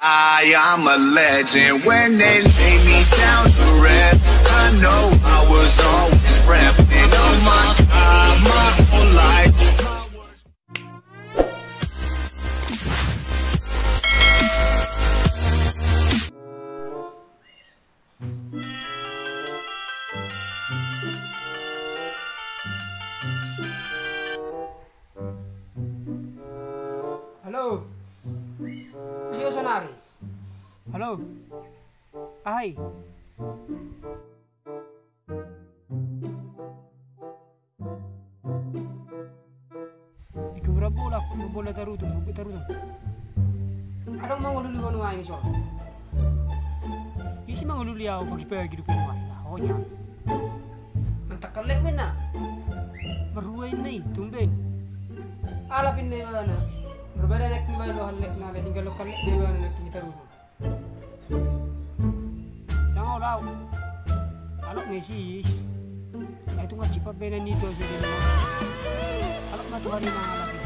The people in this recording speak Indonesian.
I am a legend. When they lay me down to rest, I know I was always repping. Oh my God, my whole life. Halo, Vidio sonari. Halo, hai. Ikaw bola aku bola tarudong, tarudong. Anong mangululi ko nung ayos ako? Isi mangululi ako pag-ipagi do pinumay. Ako niya. Mantakalek na. Maruay na tumben. Alapin na na. Berbeda nek ni bayo halletna ditinggalin kali dewa nek terbaru. Jangan lau. Alap mesis. Itu ngajib apa benen itu sudah. Alap matu hari mana lagi.